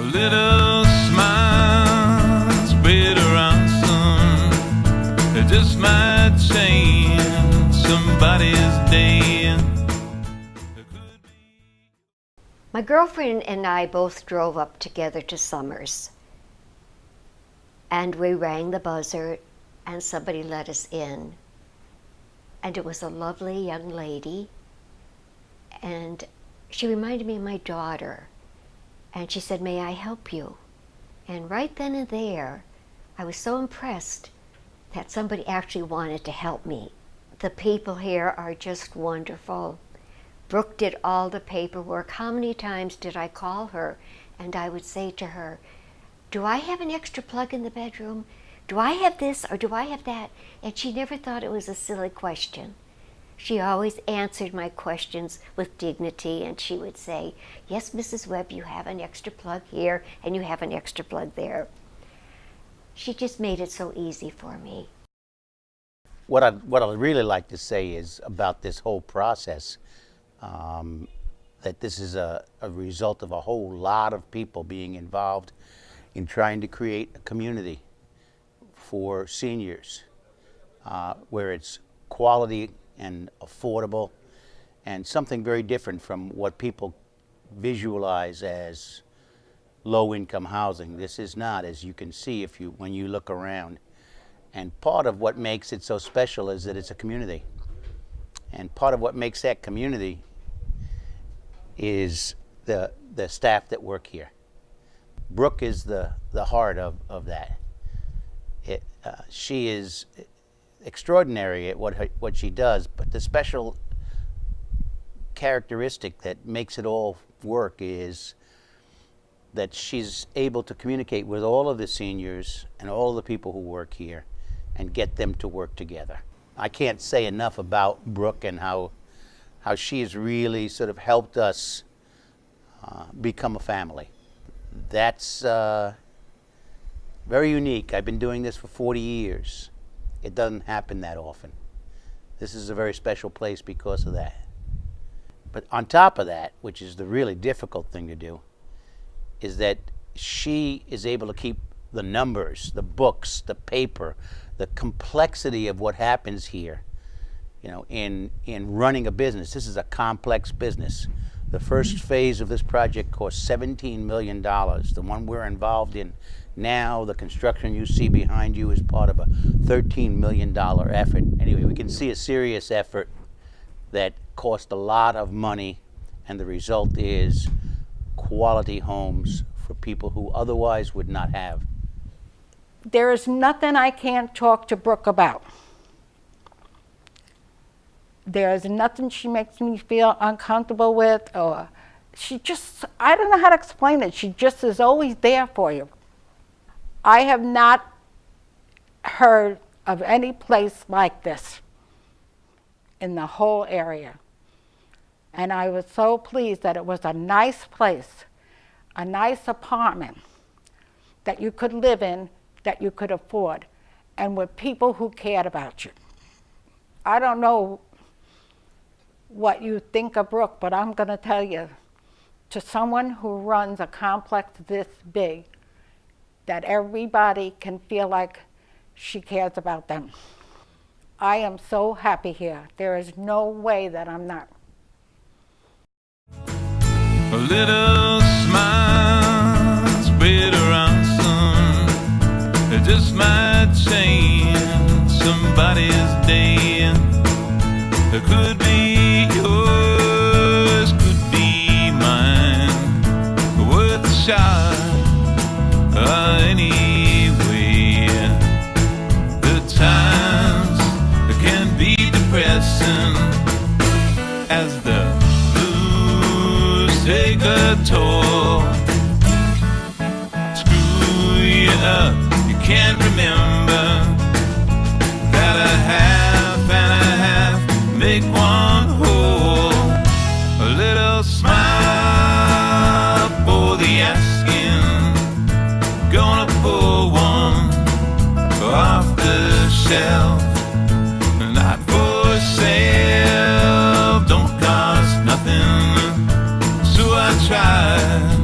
little smile spread around some. It just might change somebody's day. My girlfriend and I both drove up together to Summers. And we rang the buzzer and somebody let us in. And it was a lovely young lady. And she reminded me of my daughter. And she said, "May I help you?" And right then and there, I was so impressed that somebody actually wanted to help me. The people here are just wonderful. Brooke did all the paperwork. How many times did I call her and I would say to her, "Do I have an extra plug in the bedroom? Do I have this or do I have that?" And she never thought it was a silly question. She always answered my questions with dignity, and she would say, "Yes, Mrs. Webb, you have an extra plug here and you have an extra plug there." She just made it so easy for me. What I'd really like to say is about this whole process, that this is a result of a whole lot of people being involved in trying to create a community for seniors where it's quality and affordable and something very different from what people visualize as low-income housing. This is not, as you can see when you look around. And part of what makes it so special is that it's a community. And part of what makes that community is the staff that work here. Brooke is the heart of that. She is extraordinary at what she does, but the special characteristic that makes it all work is that she's able to communicate with all of the seniors and all of the people who work here and get them to work together. I can't say enough about Brooke and how she has really sort of helped us become a family. That's very unique. I've been doing this for 40 years. It doesn't happen that often. This is a very special place because of that. But on top of that, which is the really difficult thing to do, is that she is able to keep the numbers, the books, the paper, the complexity of what happens here, in running a business. This is a complex business. The first phase of this project cost $17 million. The one we're involved in now, the construction you see behind you, is part of a $13 million effort. Anyway, we can see a serious effort that cost a lot of money, and the result is quality homes for people who otherwise would not have. There is nothing I can't talk to Brooke about. There is nothing she makes me feel uncomfortable with, or I don't know how to explain it. She just is always there for you. I have not heard of any place like this in the whole area. And I was so pleased that it was a nice place, a nice apartment that you could live in, that you could afford, and with people who cared about you. I don't know what you think of Brooke, but I'm going to tell you, to someone who runs a complex this big, that everybody can feel like she cares about them. I am so happy here. There is no way that I'm not. A little smile spread around some. It just might change somebody's day. It could be yours, could be mine. Worth a shot anyway. The times can be depressing as the blues take a toll. Screw you up, you can't remember that a half and a half make one whole. A little smile for the asking, gonna pull one off the shelf. Not for sale, don't cost nothing, so I tried